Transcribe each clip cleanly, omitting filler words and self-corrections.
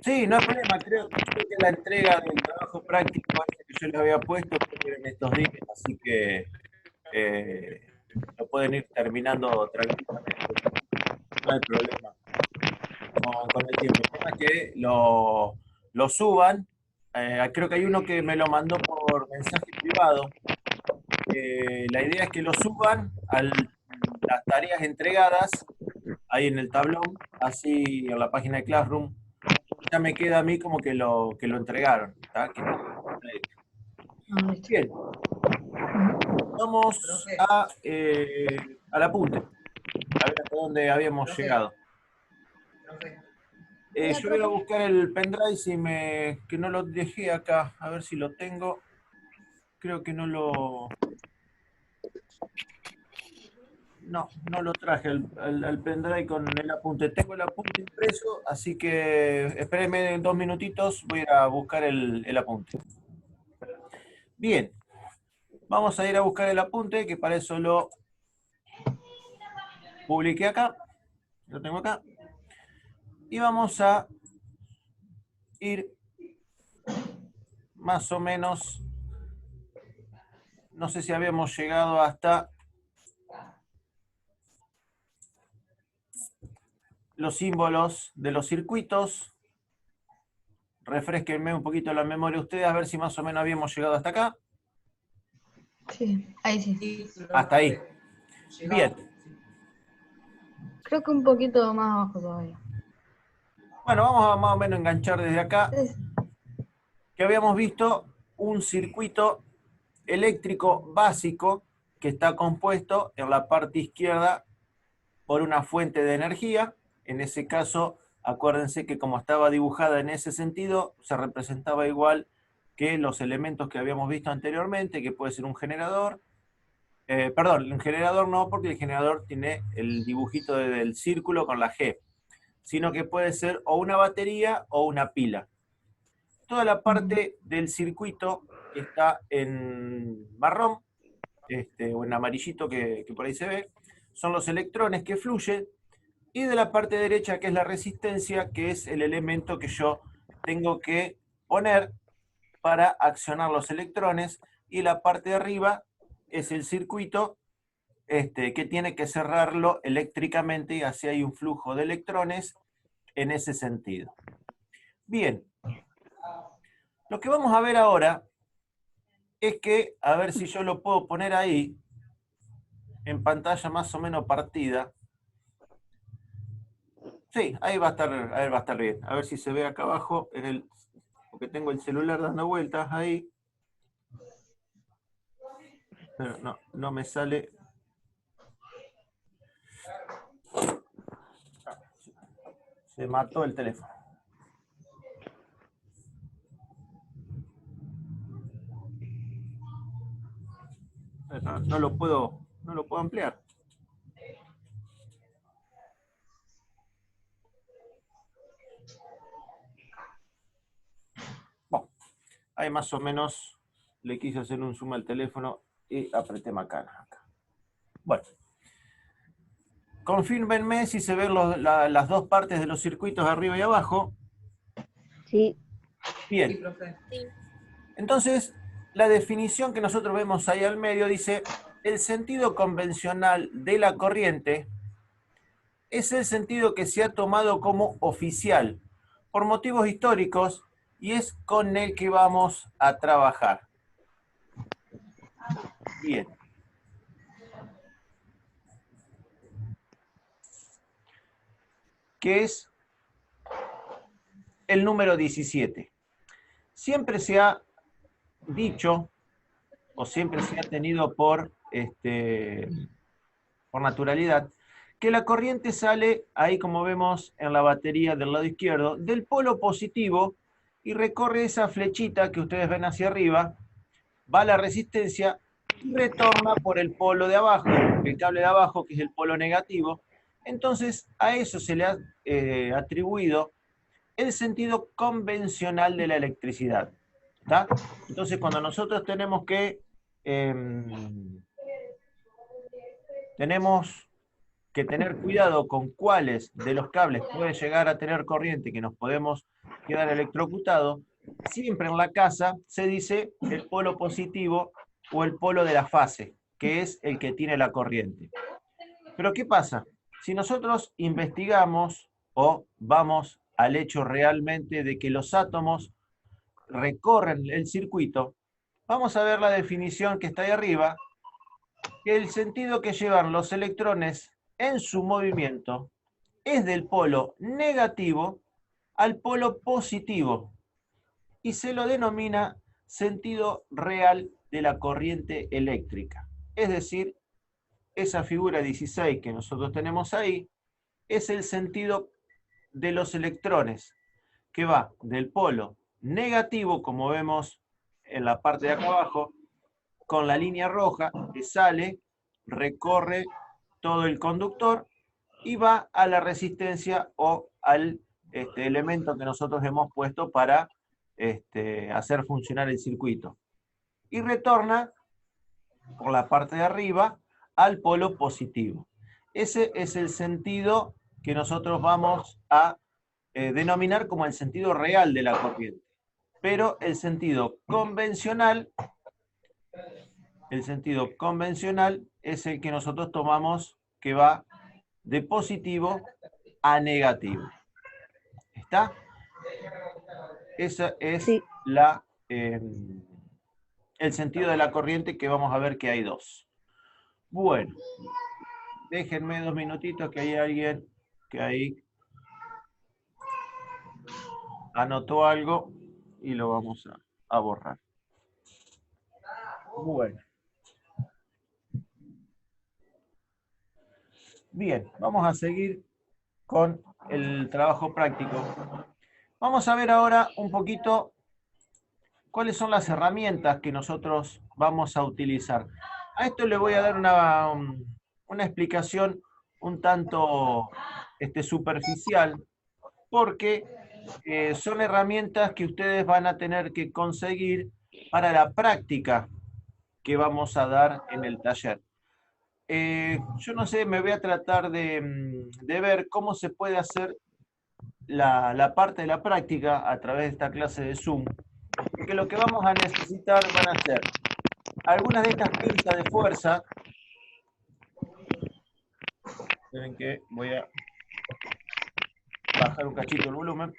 Sí, no hay problema. Creo que la entrega del trabajo práctico ese que yo les había puesto creo que era en estos días, así que eh, lo pueden ir terminando tranquilamente. No hay problema con el tiempo. El tema es que lo suban. Creo que hay uno que me lo mandó por mensaje privado. La idea es que lo suban a las tareas entregadas ahí en el tablón, así en la página de Classroom. Ya me queda a mí como que lo entregaron, ¿tá? Que está hecho. Ah, listo. Bien, vamos al apunte, a ver hasta dónde habíamos llegado. Hola, Yo voy a profe. buscar el pendrive que no lo dejé acá, a ver si lo tengo. Creo que no lo traje al pendrive con el apunte. Tengo el apunte impreso, así que espérenme 2 minutitos, voy a ir a buscar el apunte. Bien, vamos a ir a buscar el apunte, que para eso lo publiqué acá, lo tengo acá, y vamos a ir más o menos, no sé si habíamos llegado hasta los símbolos de los circuitos. Refresquenme un poquito la memoria ustedes, a ver si más o menos habíamos llegado hasta acá. Sí, ahí sí. Hasta ahí. Bien. Creo que un poquito más abajo todavía. Bueno, vamos a más o menos enganchar desde acá, Es- que habíamos visto un circuito eléctrico básico que está compuesto en la parte izquierda por una fuente de energía. En ese caso, acuérdense que como estaba dibujada en ese sentido, se representaba igual que los elementos que habíamos visto anteriormente, que puede ser un generador. Perdón, un generador no, porque el generador tiene el dibujito del círculo con la G, sino que puede ser o una batería o una pila. Toda la mm, parte del circuito que está en marrón, o en amarillito que por ahí se ve, son los electrones que fluyen, y de la parte derecha, que es la resistencia, que es el elemento que yo tengo que poner para accionar los electrones, y la parte de arriba es el circuito que tiene que cerrarlo eléctricamente, y así hay un flujo de electrones en ese sentido. Bien, lo que vamos a ver ahora es que, a ver si yo lo puedo poner ahí, en pantalla más o menos partida. Sí, ahí va a estar, a ver, va a estar bien. A ver si se ve acá abajo, porque tengo el celular dando vueltas ahí, pero no me sale. Se mató el teléfono. No lo puedo ampliar. Bueno, ahí más o menos le quise hacer un zoom al teléfono y apreté macana acá. Bueno, confírmenme si se ven las dos partes de los circuitos arriba y abajo. Sí. Bien, entonces la definición que nosotros vemos ahí al medio dice: el sentido convencional de la corriente es el sentido que se ha tomado como oficial por motivos históricos, y es con el que vamos a trabajar. Bien, ¿qué es el número 17? Siempre se ha dicho, o siempre se ha tenido por naturalidad, que la corriente sale ahí, como vemos en la batería del lado izquierdo, del polo positivo, y recorre esa flechita que ustedes ven hacia arriba, va a la resistencia y retorna por el polo de abajo, el cable de abajo, que es el polo negativo. Entonces a eso se le ha atribuido el sentido convencional de la electricidad. ¿Está? Entonces cuando nosotros tenemos que tener cuidado con cuáles de los cables puede llegar a tener corriente, que nos podemos quedar electrocutados, siempre en la casa se dice el polo positivo o el polo de la fase, que es el que tiene la corriente. Pero ¿qué pasa? Si nosotros investigamos o vamos al hecho realmente de que los átomos recorren el circuito, vamos a ver la definición que está ahí arriba, que el sentido que llevan los electrones en su movimiento es del polo negativo al polo positivo y se lo denomina sentido real de la corriente eléctrica. Es decir, esa figura 16 que nosotros tenemos ahí es el sentido de los electrones, que va del polo negativo, como vemos en la parte de acá abajo, con la línea roja que sale, recorre todo el conductor y va a la resistencia o al elemento que nosotros hemos puesto para hacer funcionar el circuito. Y retorna por la parte de arriba al polo positivo. Ese es el sentido que nosotros vamos a denominar como el sentido real de la corriente. Pero el sentido convencional es el que nosotros tomamos que va de positivo a negativo. ¿Está? Esa es Sí. el sentido de la corriente, que vamos a ver que hay dos. Bueno, déjenme 2 minutitos que hay alguien que ahí anotó algo y lo vamos a borrar. Bueno. Bien, vamos a seguir con el trabajo práctico. Vamos a ver ahora un poquito cuáles son las herramientas que nosotros vamos a utilizar. A esto le voy a dar una explicación un tanto superficial, porque son herramientas que ustedes van a tener que conseguir para la práctica que vamos a dar en el taller. Yo no sé, me voy a tratar de ver cómo se puede hacer la parte de la práctica a través de esta clase de Zoom, porque lo que vamos a necesitar van a ser algunas de estas pinzas de fuerza. Esperen que voy a bajar un cachito el volumen.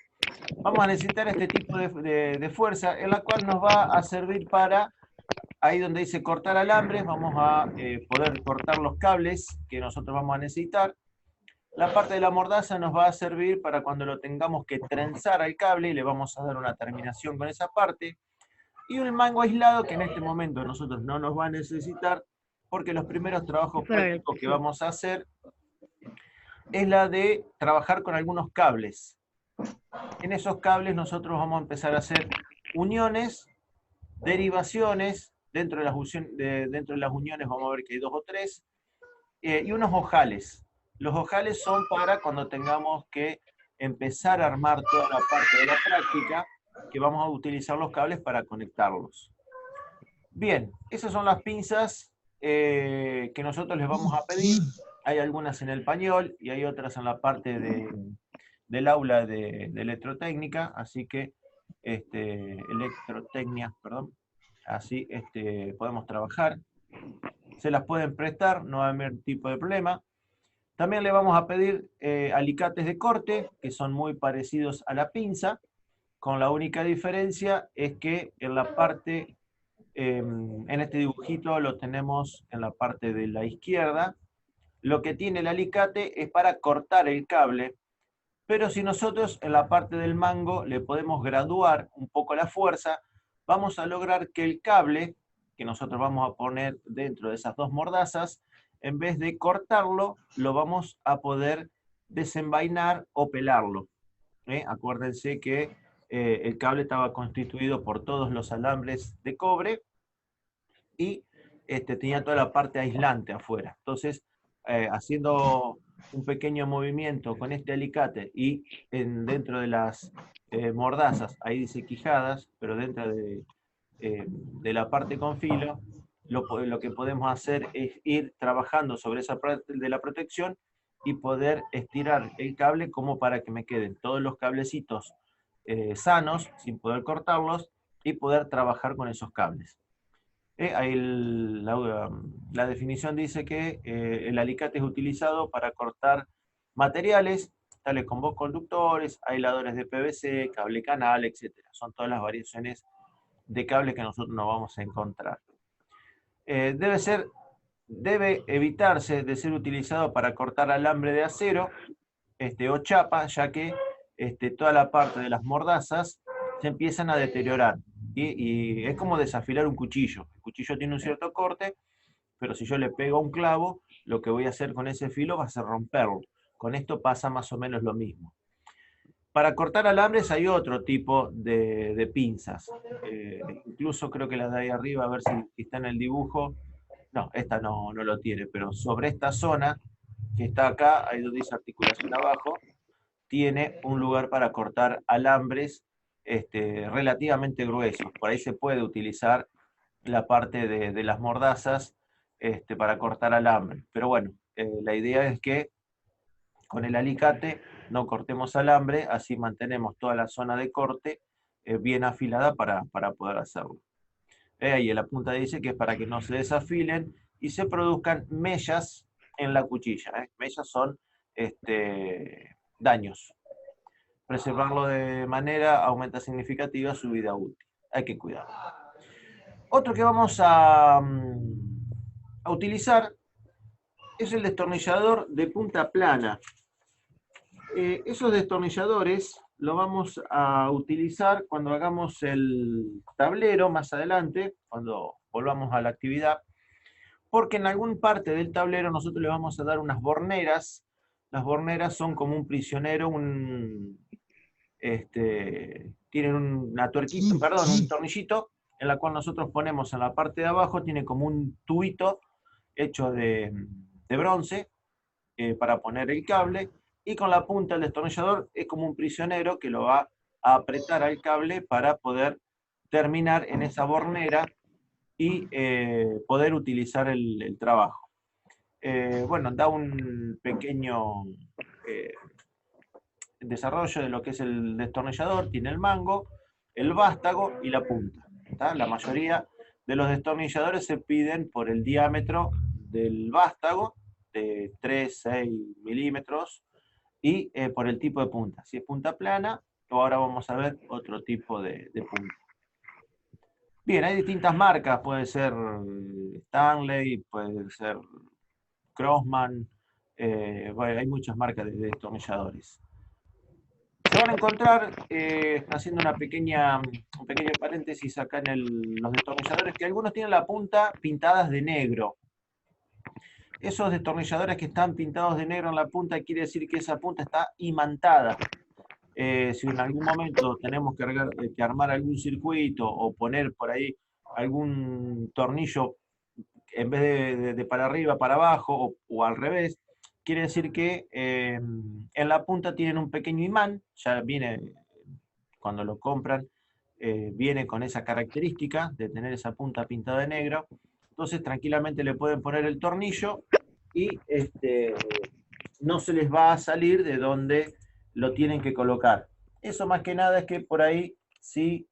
Vamos a necesitar este tipo de fuerza, en la cual nos va a servir para, ahí donde dice cortar alambres, vamos a poder cortar los cables que nosotros vamos a necesitar. La parte de la mordaza nos va a servir para cuando lo tengamos que trenzar al cable, y le vamos a dar una terminación con esa parte. Y un mango aislado que en este momento nosotros no nos va a necesitar, porque los primeros trabajos prácticos que vamos a hacer es la de trabajar con algunos cables. En esos cables nosotros vamos a empezar a hacer uniones, derivaciones, dentro de las uniones vamos a ver que hay 2 o 3, y unos ojales. Los ojales son para cuando tengamos que empezar a armar toda la parte de la práctica, que vamos a utilizar los cables para conectarlos. Bien, esas son las pinzas que nosotros les vamos a pedir. Hay algunas en el pañol y hay otras en la parte del aula de electrotécnica, así que electrotecnia, perdón, así podemos trabajar. Se las pueden prestar, no va a haber tipo de problema. También le vamos a pedir alicates de corte, que son muy parecidos a la pinza, con la única diferencia es que en la parte, en este dibujito lo tenemos en la parte de la izquierda. Lo que tiene el alicate es para cortar el cable, pero si nosotros en la parte del mango le podemos graduar un poco la fuerza, vamos a lograr que el cable que nosotros vamos a poner dentro de esas 2 mordazas, en vez de cortarlo, lo vamos a poder desenvainar o pelarlo. Acuérdense que el cable estaba constituido por todos los alambres de cobre y tenía toda la parte aislante afuera. Entonces, haciendo un pequeño movimiento con este alicate y dentro de las mordazas, ahí dice quijadas, pero dentro de la parte con filo, lo que podemos hacer es ir trabajando sobre esa parte de la protección y poder estirar el cable como para que me queden todos los cablecitos sanos, sin poder cortarlos, y poder trabajar con esos cables. Ahí la definición dice que el alicate es utilizado para cortar materiales, tales como conductores, aisladores de PVC, cable canal, etc. Son todas las variaciones de cables que nosotros nos vamos a encontrar. Debe evitarse de ser utilizado para cortar alambre de acero o chapa, ya que toda la parte de las mordazas se empiezan a deteriorar. Y es como desafilar un cuchillo. El cuchillo tiene un cierto corte, pero si yo le pego un clavo, lo que voy a hacer con ese filo va a ser romperlo. Con esto pasa más o menos lo mismo. Para cortar alambres hay otro tipo de pinzas. Incluso creo que las de ahí arriba, a ver si está en el dibujo. No, esta no lo tiene, pero sobre esta zona que está acá, ahí donde dice articulación abajo, tiene un lugar para cortar alambres relativamente gruesos. Por ahí se puede utilizar la parte de las mordazas para cortar alambre. Pero bueno, la idea es que con el alicate no cortemos alambre, así mantenemos toda la zona de corte bien afilada para poder hacerlo. Ahí en la punta dice que es para que no se desafilen y se produzcan mellas en la cuchilla. Mellas son daños. Preservarlo de manera aumenta significativa su vida útil. Hay que cuidarlo. Otro que vamos a utilizar es el destornillador de punta plana. Esos destornilladores lo vamos a utilizar cuando hagamos el tablero más adelante, cuando volvamos a la actividad, porque en alguna parte del tablero nosotros le vamos a dar unas borneras. Las borneras son como un prisionero, tienen una tuerquita, perdón, un tornillito, en la cual nosotros ponemos en la parte de abajo, tiene como un tubito hecho de bronce para poner el cable, y con la punta del destornillador es como un prisionero que lo va a apretar al cable para poder terminar en esa bornera y poder utilizar el trabajo. Bueno, da un pequeño desarrollo de lo que es el destornillador, tiene el mango, el vástago y la punta. ¿Tá? La mayoría de los destornilladores se piden por el diámetro del vástago, de 3-6 milímetros, y por el tipo de punta. Si es punta plana, o ahora vamos a ver otro tipo de punta. Bien, hay distintas marcas, puede ser Stanley, puede ser Crossman, bueno, hay muchas marcas de destornilladores. Se van a encontrar, haciendo un pequeño paréntesis acá en los destornilladores, que algunos tienen la punta pintadas de negro. Esos destornilladores que están pintados de negro en la punta quiere decir que esa punta está imantada. Si en algún momento tenemos que armar algún circuito o poner por ahí algún tornillo en vez de para arriba, para abajo o al revés, quiere decir que en la punta tienen un pequeño imán, ya viene, cuando lo compran, viene con esa característica de tener esa punta pintada de negro. Entonces tranquilamente le pueden poner el tornillo y no se les va a salir de donde lo tienen que colocar. Eso más que nada es que por ahí, si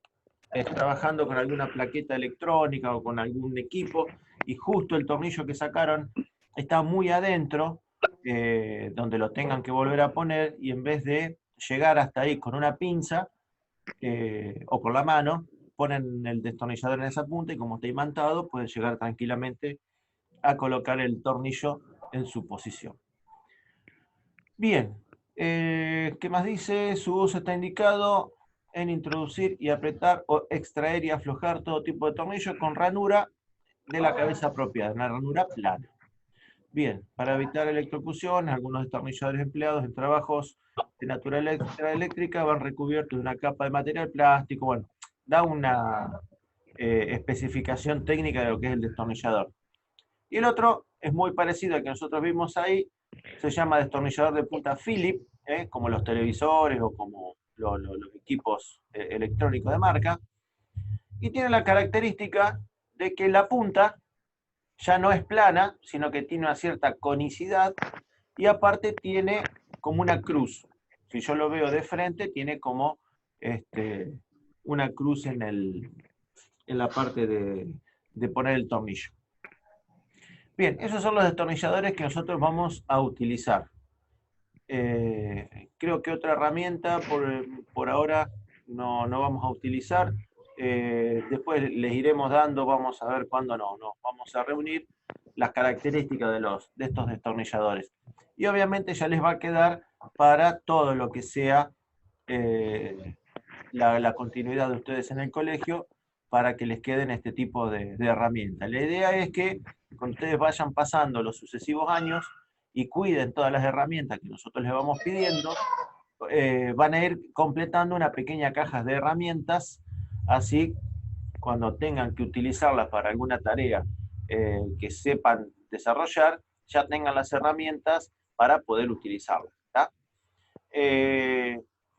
trabajando con alguna plaqueta electrónica o con algún equipo, y justo el tornillo que sacaron está muy adentro, donde lo tengan que volver a poner, y en vez de llegar hasta ahí con una pinza o con la mano, ponen el destornillador en esa punta y como está imantado, pueden llegar tranquilamente a colocar el tornillo en su posición. Bien, ¿qué más dice? Su uso está indicado en introducir y apretar o extraer y aflojar todo tipo de tornillo con ranura de la cabeza apropiada, una ranura plana. Bien, para evitar electrocuciones, algunos destornilladores empleados en trabajos de naturaleza eléctrica van recubiertos de una capa de material plástico. Bueno, da una especificación técnica de lo que es el destornillador. Y el otro es muy parecido al que nosotros vimos ahí, se llama destornillador de punta Phillips, como los televisores o como los equipos electrónicos de marca, y tiene la característica de que la punta ya no es plana, sino que tiene una cierta conicidad, y aparte tiene como una cruz. Si yo lo veo de frente, tiene como una cruz en la parte de poner el tornillo. Bien, esos son los destornilladores que nosotros vamos a utilizar. Creo que otra herramienta por ahora no vamos a utilizar. Después les iremos dando, vamos a ver cuándo nos vamos a reunir las características de estos destornilladores. Y obviamente ya les va a quedar para todo lo que sea la continuidad de ustedes en el colegio, para que les queden este tipo de herramientas. La idea es que cuando ustedes vayan pasando los sucesivos años y cuiden todas las herramientas que nosotros les vamos pidiendo, van a ir completando una pequeña caja de herramientas, así cuando tengan que utilizarlas para alguna tarea que sepan desarrollar, ya tengan las herramientas para poder utilizarlas. ¿Tá?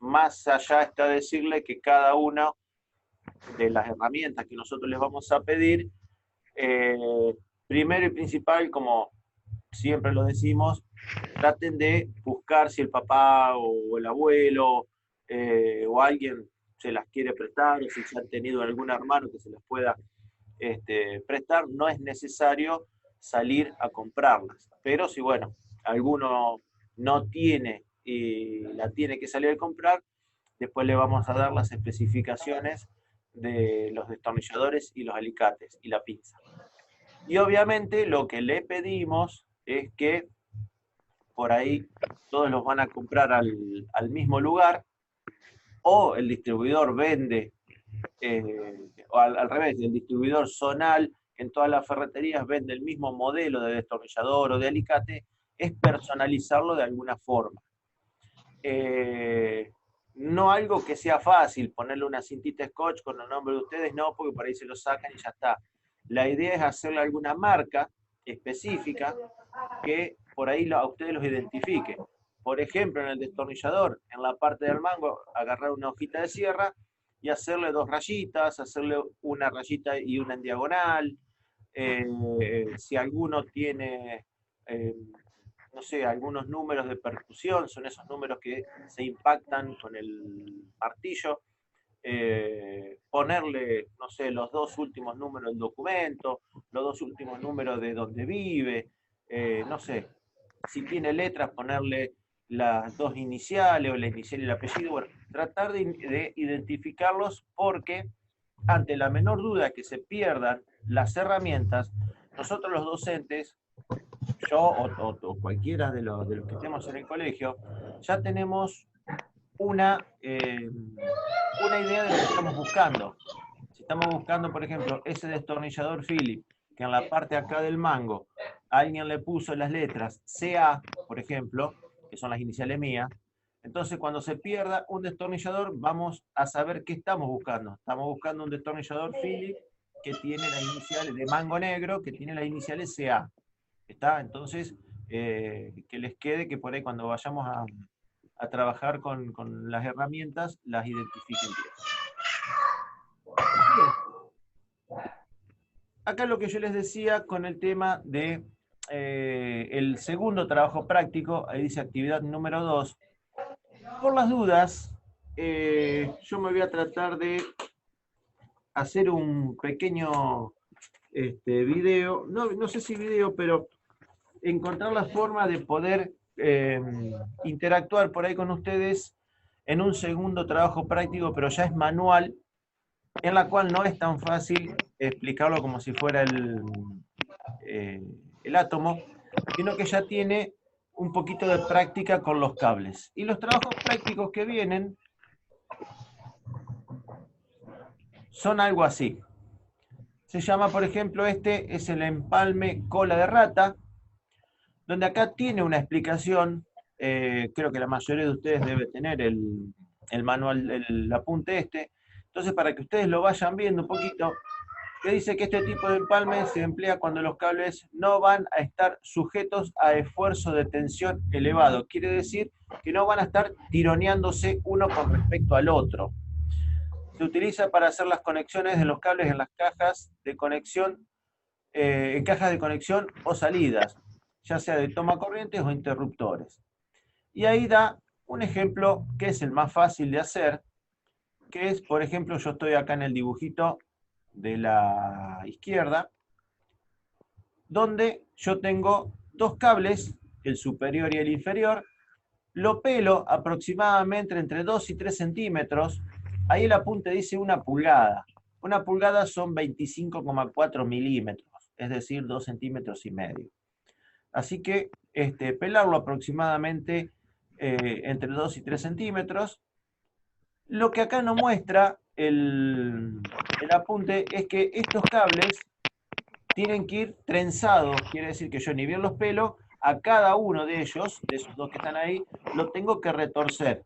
Más allá está decirle que cada una de las herramientas que nosotros les vamos a pedir, primero y principal, como siempre lo decimos, traten de buscar si el papá o el abuelo o alguien se las quiere prestar, o si ya han tenido algún hermano que se las pueda prestar. No es necesario salir a comprarlas, pero si, bueno, alguno no tiene y la tiene que salir a comprar, después le vamos a dar las especificaciones de los destornilladores y los alicates y la pinza. Y obviamente lo que le pedimos es que por ahí todos los van a comprar al mismo lugar, o el distribuidor vende, o al revés, el distribuidor zonal en todas las ferreterías vende el mismo modelo de destornillador o de alicate, es personalizarlo de alguna forma. No algo que sea fácil, ponerle una cintita scotch con el nombre de ustedes, no, porque por ahí se lo sacan y ya está. La idea es hacerle alguna marca específica que por ahí a ustedes los identifique. Por ejemplo, en el destornillador, en la parte del mango, agarrar una hojita de sierra y hacerle 2 rayitas, hacerle una rayita y una en diagonal. Si alguno tiene, no sé, algunos números de percusión, son esos números que se impactan con el martillo. Ponerle, no sé, los 2 últimos números del documento, los 2 últimos números de donde vive, no sé, si tiene letras, ponerle las 2 iniciales o la inicial y el apellido. Bueno, tratar de identificarlos, porque ante la menor duda que se pierdan las herramientas, nosotros los docentes, yo o cualquiera de los que estemos en el colegio, ya tenemos una idea de lo que estamos buscando. Si estamos buscando, por ejemplo, ese destornillador Phillips, que en la parte acá del mango alguien le puso las letras CA, por ejemplo, que son las iniciales mías, entonces cuando se pierda un destornillador vamos a saber qué estamos buscando. Estamos buscando un destornillador Phillips que tiene las iniciales de mango negro, que tiene las iniciales CA. ¿Está? Entonces, que les quede, que por ahí cuando vayamos a trabajar con las herramientas, las identifiquen bien. Bien. Acá lo que yo les decía con el tema de el segundo trabajo práctico, ahí dice actividad número 2. Por las dudas, yo me voy a tratar de hacer un pequeño video, no sé si video, pero encontrar la forma de poder interactuar por ahí con ustedes en un segundo trabajo práctico, pero ya es manual, en la cual no es tan fácil explicarlo como si fuera el átomo, sino que ya tiene un poquito de práctica con los cables. Y los trabajos prácticos que vienen son algo así. Se llama, por ejemplo, este es el empalme cola de rata, donde acá tiene una explicación. Creo que la mayoría de ustedes debe tener el manual, el apunte este. Entonces, para que ustedes lo vayan viendo un poquito, que dice que este tipo de empalme se emplea cuando los cables no van a estar sujetos a esfuerzo de tensión elevado. Quiere decir que no van a estar tironeándose uno con respecto al otro. Se utiliza para hacer las conexiones de los cables en las cajas de conexión, en cajas de conexión o salidas, ya sea de toma corrientes o interruptores. Y ahí da un ejemplo que es el más fácil de hacer, que es, por ejemplo, yo estoy acá en el dibujito de la izquierda, donde yo tengo dos cables, el superior y el inferior, lo pelo aproximadamente entre 2 y 3 centímetros, ahí el apunte dice 1 pulgada. 1 pulgada son 25,4 milímetros, es decir, 2 centímetros y medio. Así que pelarlo aproximadamente entre 2 y 3 centímetros. Lo que acá nos muestra el apunte es que estos cables tienen que ir trenzados, quiere decir que yo ni bien los pelo, a cada uno de ellos, de esos dos que están ahí, lo tengo que retorcer.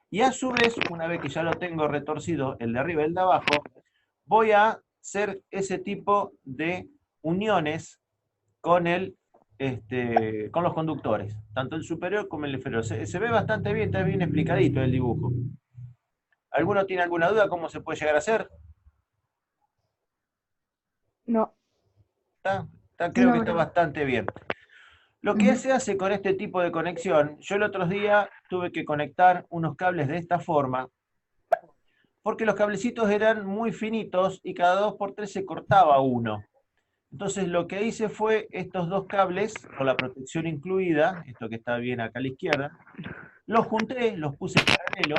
Y a su vez, una vez que ya lo tengo retorcido, el de arriba y el de abajo, voy a hacer ese tipo de uniones con con los conductores, tanto el superior como el inferior. Se ve bastante bien, está bien explicadito el dibujo. ¿Alguno tiene alguna duda cómo se puede llegar a hacer? No. Creo No, que está bro. bastante bien. Lo que se hace con este tipo de conexión, yo el otro día tuve que conectar unos cables de esta forma, porque los cablecitos eran muy finitos y cada 2 por 3 se cortaba uno. Entonces lo que hice fue estos dos cables, con la protección incluida, esto que está bien acá a la izquierda, los junté, los puse en paralelo,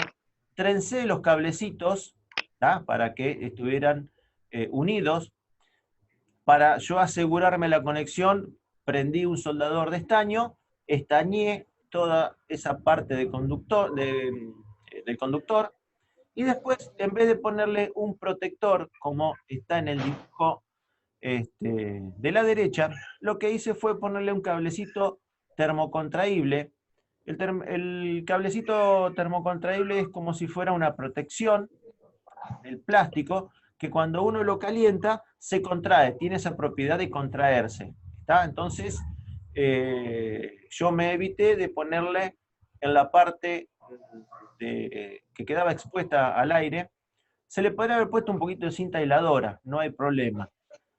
trencé los cablecitos, ¿tá? Para que estuvieran unidos. Para yo asegurarme la conexión, prendí un soldador de estaño, estañé toda esa parte del conductor, y después, en vez de ponerle un protector, como está en el dibujo de la derecha, lo que hice fue ponerle un cablecito termocontraíble. El cablecito termocontraíble es como si fuera una protección del plástico que cuando uno lo calienta se contrae, tiene esa propiedad de contraerse. ¿Está? Entonces, yo me evité de ponerle en la parte que quedaba expuesta al aire, se le podría haber puesto un poquito de cinta aisladora, no hay problema.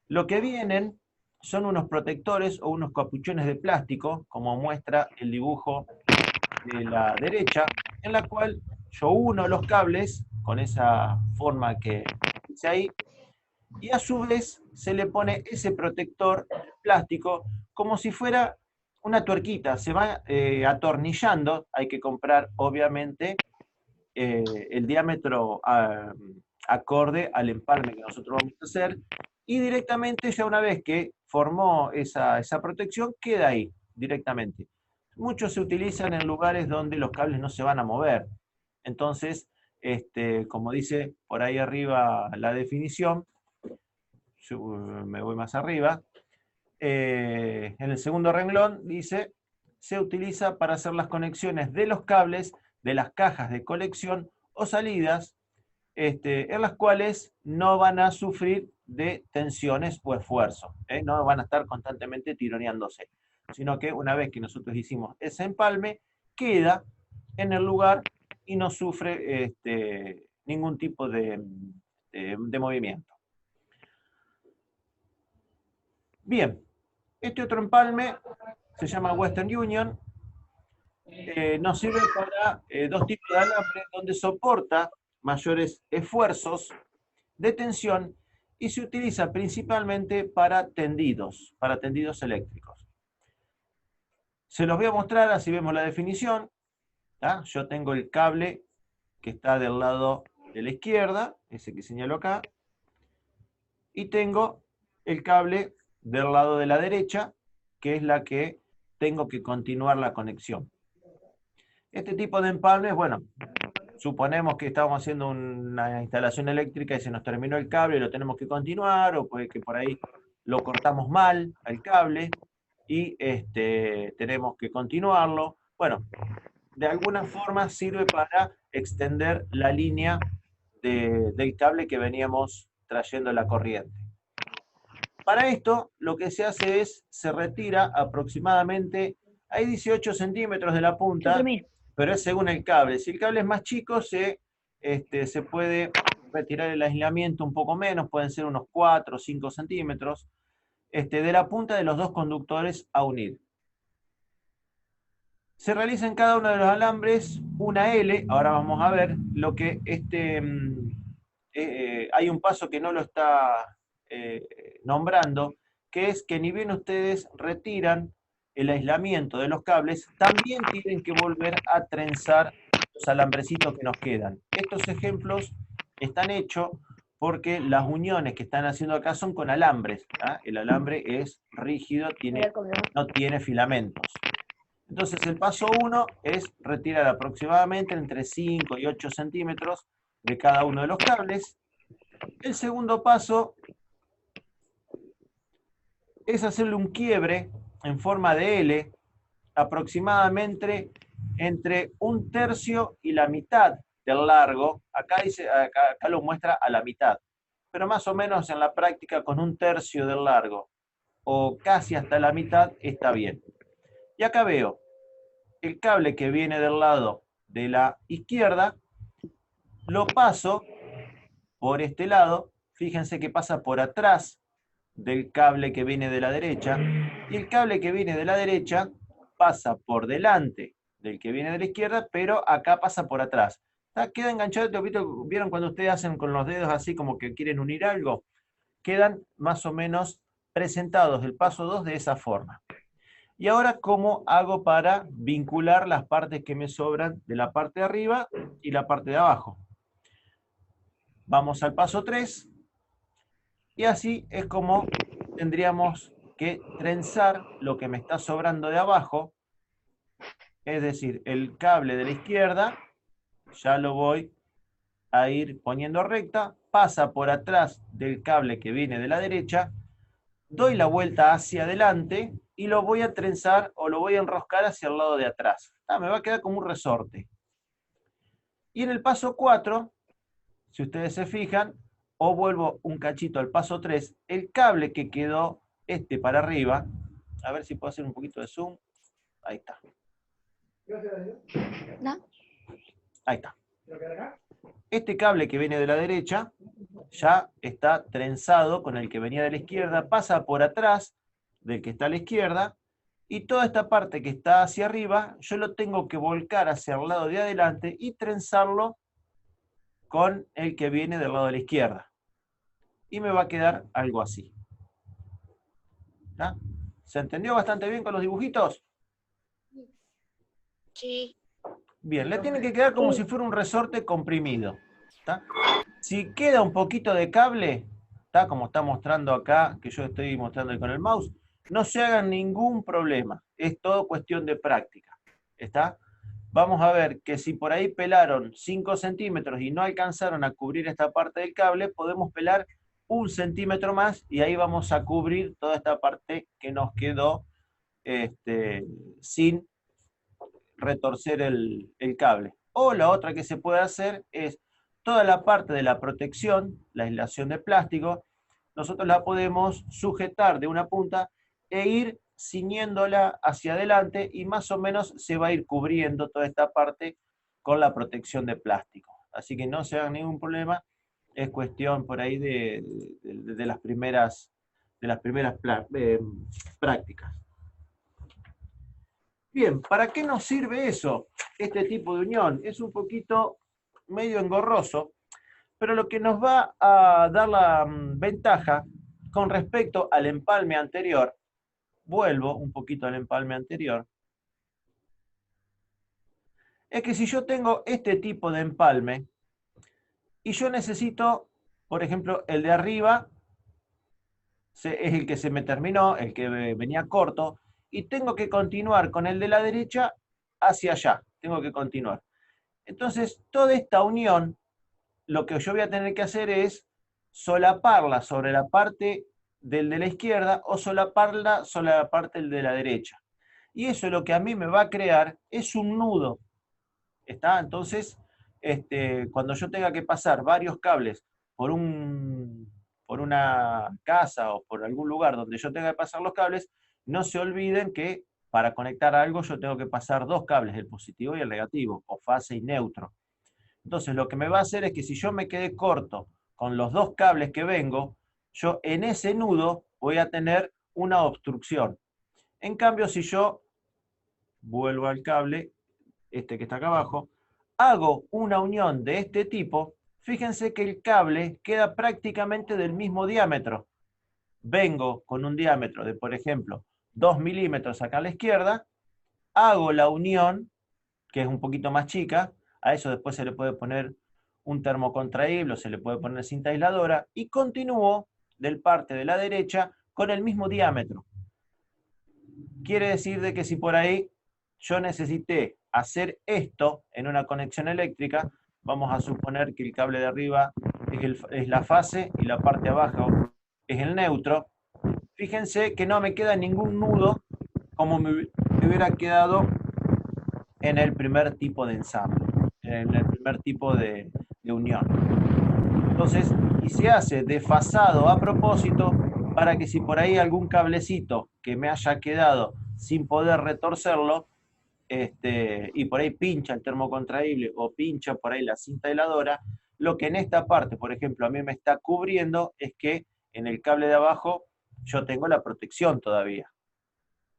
Lo que vienen son unos protectores o unos capuchones de plástico, como muestra el dibujo de la derecha, en la cual yo uno los cables con esa forma que dice ahí, y a su vez se le pone ese protector de plástico como si fuera una tuerquita, se va atornillando, hay que comprar obviamente el diámetro acorde al empalme que nosotros vamos a hacer, y directamente ya una vez que formó esa protección, queda ahí directamente. Muchos se utilizan en lugares donde los cables no se van a mover. Entonces, como dice por ahí arriba la definición, yo me voy más arriba, en el segundo renglón dice, se utiliza para hacer las conexiones de los cables de las cajas de colección o salidas, en las cuales no van a sufrir de tensiones o esfuerzo, no van a estar constantemente tironeándose, sino que una vez que nosotros hicimos ese empalme, queda en el lugar y no sufre ningún tipo de movimiento. Bien, este otro empalme se llama Western Union, nos sirve para dos tipos de alambre donde soporta mayores esfuerzos de tensión y se utiliza principalmente para tendidos eléctricos. Se los voy a mostrar, así vemos la definición. ¿Tá? Yo tengo el cable que está del lado de la izquierda, ese que señalo acá, y tengo el cable del lado de la derecha, que es la que tengo que continuar la conexión. Este tipo de empalmes, bueno, suponemos que estamos haciendo una instalación eléctrica y se nos terminó el cable y lo tenemos que continuar, o puede que por ahí lo cortamos mal al cable y tenemos que continuarlo. Bueno, de alguna forma sirve para extender la línea del cable que veníamos trayendo la corriente. Para esto, lo que se hace es, se retira aproximadamente, hay 18 centímetros de la punta, pero es según el cable. Si el cable es más chico, se puede retirar el aislamiento un poco menos, pueden ser unos 4 o 5 centímetros, de la punta de los dos conductores a unir. Se realiza en cada uno de los alambres una L. Ahora vamos a ver lo que hay un paso que no lo está nombrando, que es que ni bien ustedes retiran el aislamiento de los cables, también tienen que volver a trenzar los alambrecitos que nos quedan. Estos ejemplos están hechos porque las uniones que están haciendo acá son con alambres. El alambre es rígido, no tiene filamentos. Entonces el paso 1 es retirar aproximadamente entre 5 y 8 centímetros de cada uno de los cables. El segundo paso es hacerle un quiebre en forma de L, aproximadamente entre 1/3 y la mitad del largo. Acá lo muestra a la mitad, pero más o menos en la práctica con 1/3 del largo, o casi hasta la mitad está bien. Y acá veo el cable que viene del lado de la izquierda, lo paso por este lado, fíjense que pasa por atrás del cable que viene de la derecha, y el cable que viene de la derecha pasa por delante del que viene de la izquierda, pero acá pasa por atrás. Queda enganchado, ¿vieron cuando ustedes hacen con los dedos así como que quieren unir algo? Quedan más o menos presentados el paso 2 de esa forma. Y ahora, ¿cómo hago para vincular las partes que me sobran de la parte de arriba y la parte de abajo? Vamos al paso 3. Y así es como tendríamos que trenzar lo que me está sobrando de abajo. Es decir, el cable de la izquierda, ya lo voy a ir poniendo recta, pasa por atrás del cable que viene de la derecha, doy la vuelta hacia adelante y lo voy a trenzar o lo voy a enroscar hacia el lado de atrás. Me va a quedar como un resorte. Y en el paso 4, si ustedes se fijan, o vuelvo un cachito al paso 3, el cable que quedó para arriba, a ver si puedo hacer un poquito de zoom, ahí está. ¿No? Ahí está. Este cable que viene de la derecha ya está trenzado con el que venía de la izquierda, pasa por atrás del que está a la izquierda, y toda esta parte que está hacia arriba, yo lo tengo que volcar hacia el lado de adelante y trenzarlo con el que viene del lado de la izquierda. Y me va a quedar algo así. ¿Está? ¿Se entendió bastante bien con los dibujitos? Sí. Bien, le tiene que quedar como si fuera un resorte comprimido. ¿Está? Si queda un poquito de cable, ¿está? Como está mostrando acá, que yo estoy mostrando con el mouse, no se hagan ningún problema. Es todo cuestión de práctica. ¿Está? Vamos a ver que si por ahí pelaron 5 centímetros y no alcanzaron a cubrir esta parte del cable, podemos pelar 1 centímetro más y ahí vamos a cubrir toda esta parte que nos quedó sin retorcer el cable. O la otra que se puede hacer es toda la parte de la protección, la aislación de plástico, nosotros la podemos sujetar de una punta e ir ciñéndola hacia adelante y más o menos se va a ir cubriendo toda esta parte con la protección de plástico. Así que no se hagan ningún problema, es cuestión por ahí de las primeras prácticas. Bien, ¿para qué nos sirve eso? Este tipo de unión es un poquito medio engorroso, pero lo que nos va a dar la ventaja con respecto al empalme anterior, vuelvo un poquito al empalme anterior, es que si yo tengo este tipo de empalme y yo necesito, por ejemplo, el de arriba es el que se me terminó, el que venía corto, y tengo que continuar con el de la derecha hacia allá, tengo que continuar. Entonces, toda esta unión, lo que yo voy a tener que hacer es solaparla sobre la parte del de la izquierda o solaparla sobre la parte del de la derecha. Y eso lo que a mí me va a crear es un nudo. ¿Está? Entonces, cuando yo tenga que pasar varios cables por una casa o por algún lugar donde yo tenga que pasar los cables, no se olviden que para conectar algo yo tengo que pasar 2 cables, el positivo y el negativo, o fase y neutro. Entonces lo que me va a hacer es que si yo me quedé corto con los 2 cables que vengo, yo en ese nudo voy a tener una obstrucción. En cambio, si yo vuelvo al cable, este que está acá abajo, hago una unión de este tipo, fíjense que el cable queda prácticamente del mismo diámetro. Vengo con un diámetro de, por ejemplo, 2 milímetros acá a la izquierda, hago la unión, que es un poquito más chica, a eso después se le puede poner un termocontraíble o se le puede poner cinta aisladora, y continúo del parte de la derecha con el mismo diámetro. Quiere decir de que si por ahí yo necesité hacer esto en una conexión eléctrica, vamos a suponer que el cable de arriba es la fase y la parte abajo es el neutro. Fíjense que no me queda ningún nudo como me hubiera quedado en el primer tipo de ensamble, en el primer tipo de unión. Entonces, y se hace desfasado a propósito para que si por ahí algún cablecito que me haya quedado sin poder retorcerlo, y por ahí pincha el termocontraíble o pincha por ahí la cinta heladora, lo que en esta parte, por ejemplo, a mí me está cubriendo es que en el cable de abajo yo tengo la protección todavía.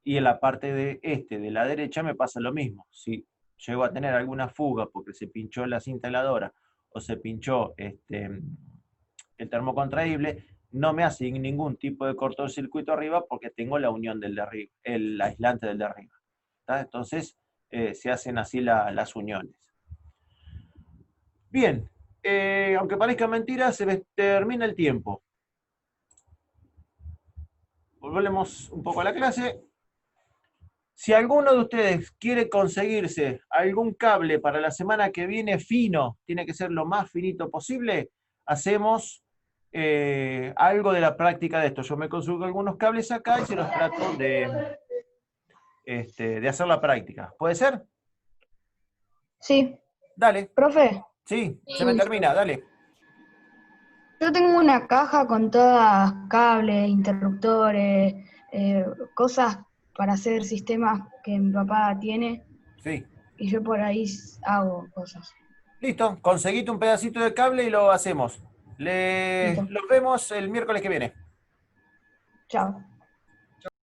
Y en la parte de la derecha me pasa lo mismo. Si llego a tener alguna fuga porque se pinchó la cinta heladora o se pinchó el termocontraíble, no me hace ningún tipo de cortocircuito arriba porque tengo la unión del de arriba, el aislante del de arriba. ¿Tá? Entonces se hacen así las uniones. Bien, aunque parezca mentira, se me termina el tiempo. Volvemos un poco a la clase. Si alguno de ustedes quiere conseguirse algún cable para la semana que viene fino, tiene que ser lo más finito posible, hacemos algo de la práctica de esto. Yo me consigo algunos cables acá y se los trato de hacer la práctica. ¿Puede ser? Sí. Dale. Profe, Sí, se me termina, dale. yo tengo una caja con todas cables, interruptores, cosas para hacer sistemas que mi papá tiene Sí. y yo por ahí hago cosas. Listo, conseguite un pedacito de cable y lo hacemos. Listo. Los vemos el miércoles que viene. Chao.